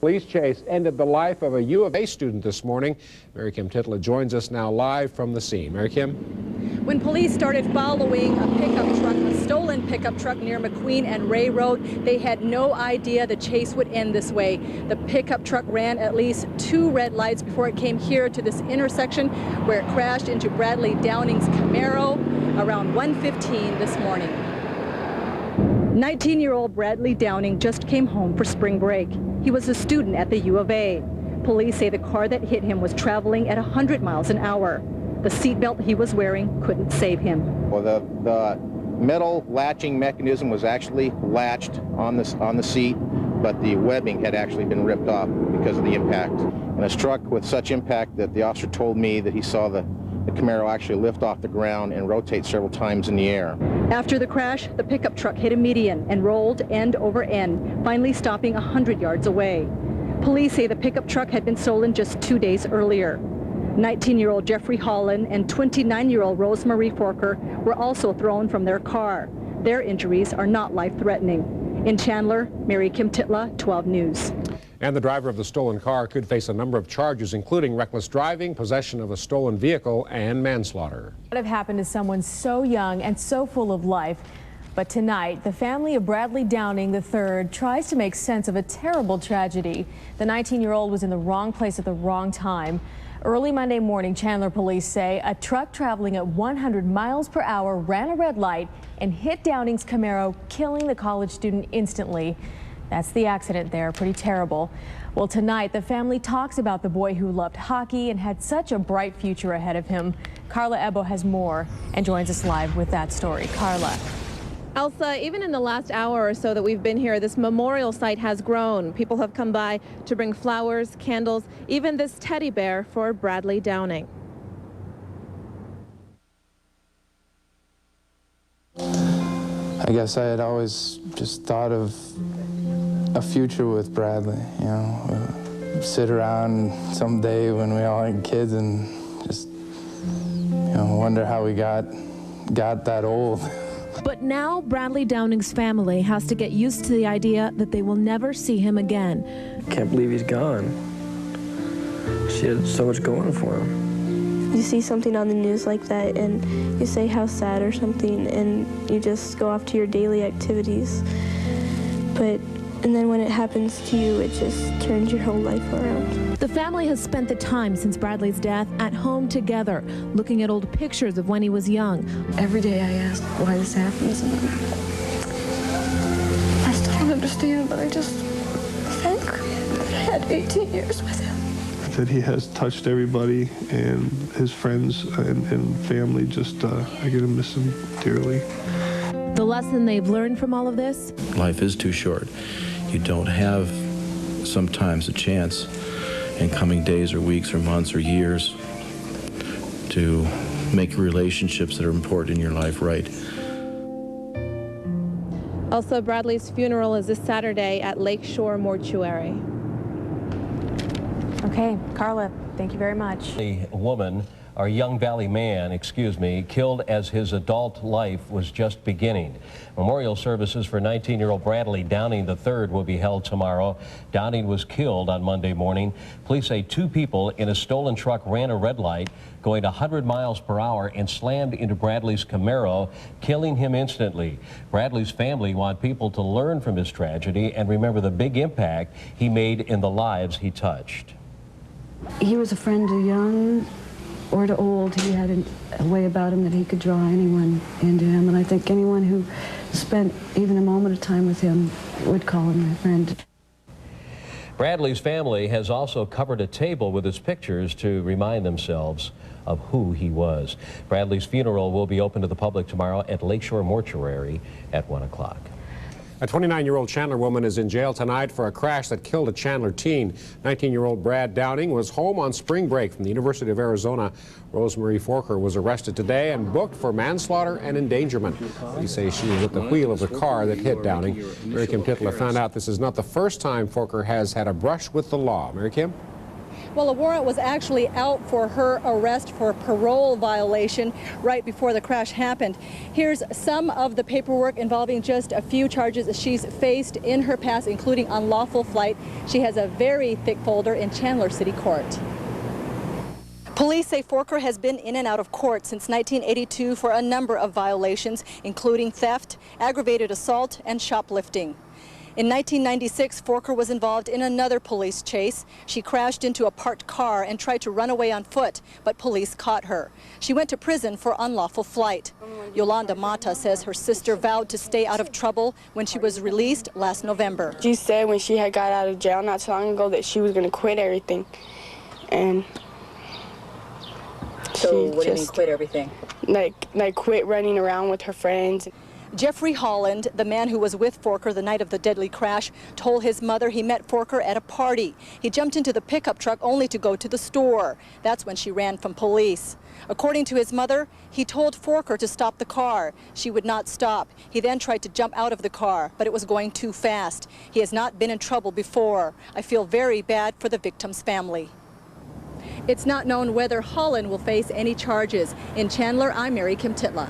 Police chase ended the life of a U of A student this morning. Mary Kim Titla joins us now live from the scene. Mary Kim? When police started following a pickup truck, a stolen pickup truck near McQueen and Ray Road, they had no idea the chase would end this way. The pickup truck ran at least 2 red lights before it came here to this intersection where it crashed into Bradley Downing's Camaro around 1:15 this morning. 19-year-old Bradley Downing just came home for spring break. He was a student at the U of A. Police say the car that hit him was traveling at 100 miles an hour. The seatbelt he was wearing couldn't save him. Well, the metal latching mechanism was actually latched on the seat, but the webbing had actually been ripped off because of the impact. And it struck with such impact that the officer told me that he saw the Camaro actually lift off the ground and rotate several times in the air. After the crash, the pickup truck hit a median and rolled end over end, finally stopping 100 yards away. Police say the pickup truck had been stolen just 2 days earlier. 19-year-old Jeffrey Holland and 29-year-old Rosemarie Forker were also thrown from their car. Their injuries are not life-threatening. In Chandler, Mary Kim Titla, 12 News. And the driver of the stolen car could face a number of charges, including reckless driving, possession of a stolen vehicle, and manslaughter. What have happened to someone so young and so full of life? But tonight, the family of Bradley Downing III tries to make sense of a terrible tragedy. The 19-year-old was in the wrong place at the wrong time. Early Monday morning, Chandler police say a truck traveling at 100 miles per hour ran a red light and hit Downing's Camaro, killing the college student instantly. That's the accident there, pretty terrible. Well, tonight, the family talks about the boy who loved hockey and had such a bright future ahead of him. Carla Ebo has more and joins us live with that story. Carla. Elsa, even in the last hour or so that we've been here, this memorial site has grown. People have come by to bring flowers, candles, even this teddy bear for Bradley Downing. I guess I had always just thought of a future with Bradley, you know, sit around someday when we all had kids and just, you know, wonder how we got that old. But now Bradley Downing's family has to get used to the idea that they will never see him again. Can't believe he's gone. She had so much going for him. You see something on the news like that and you say how sad or something and you just go off to your daily activities. And then when it happens to you, it just turns your whole life around. The family has spent the time since Bradley's death at home together, looking at old pictures of when he was young. Every day I ask why this happens. And I still don't understand, but I just think that I had 18 years with him. That he has touched everybody and his friends and family. Just, I get to miss him dearly. The lesson they've learned from all of this? Life is too short. You don't have sometimes a chance in coming days or weeks or months or years to make relationships that are important in your life right. Also, Bradley's funeral is this Saturday at Lakeshore Mortuary. Okay, Carla, thank you very much. A woman, or young Valley man, killed as his adult life was just beginning. Memorial services for 19-year-old Bradley Downing III will be held tomorrow. Downing was killed on Monday morning. Police say 2 people in a stolen truck ran a red light going 100 miles per hour and slammed into Bradley's Camaro, killing him instantly. Bradley's family want people to learn from his tragedy and remember the big impact he made in the lives he touched. He was a friend to young or to old. He had a way about him that he could draw anyone into him, and I think anyone who spent even a moment of time with him would call him my friend. Bradley's family has also covered a table with his pictures to remind themselves of who he was. Bradley's funeral will be open to the public tomorrow at Lakeshore Mortuary at 1 o'clock. A 29-year-old Chandler woman is in jail tonight for a crash that killed a Chandler teen. 19-year-old Brad Downing was home on spring break from the University of Arizona. Rosemarie Forker was arrested today and booked for manslaughter and endangerment. They say she was at the wheel of the car that hit Downing. Mary Kim Titla found out this is not the first time Forker has had a brush with the law. Mary Kim? Well, a warrant was actually out for her arrest for parole violation right before the crash happened. Here's some of the paperwork involving just a few charges she's faced in her past, including unlawful flight. She has a very thick folder in Chandler City Court. Police say Forker has been in and out of court since 1982 for a number of violations, including theft, aggravated assault, and shoplifting. In 1996, Forker was involved in another police chase. She crashed into a parked car and tried to run away on foot, but police caught her. She went to prison for unlawful flight. Yolanda Mata says her sister vowed to stay out of trouble when she was released last November. She said when she had got out of jail not so long ago that she was going to quit everything. And so what do you mean quit everything? Like quit running around with her friends. Jeffrey Holland, the man who was with Forker the night of the deadly crash, told his mother he met Forker at a party. He jumped into the pickup truck only to go to the store. That's when she ran from police. According to his mother, he told Forker to stop the car. She would not stop. He then tried to jump out of the car, but it was going too fast. He has not been in trouble before. I feel very bad for the victim's family. It's not known whether Holland will face any charges. In Chandler, I'm Mary Kim Titla.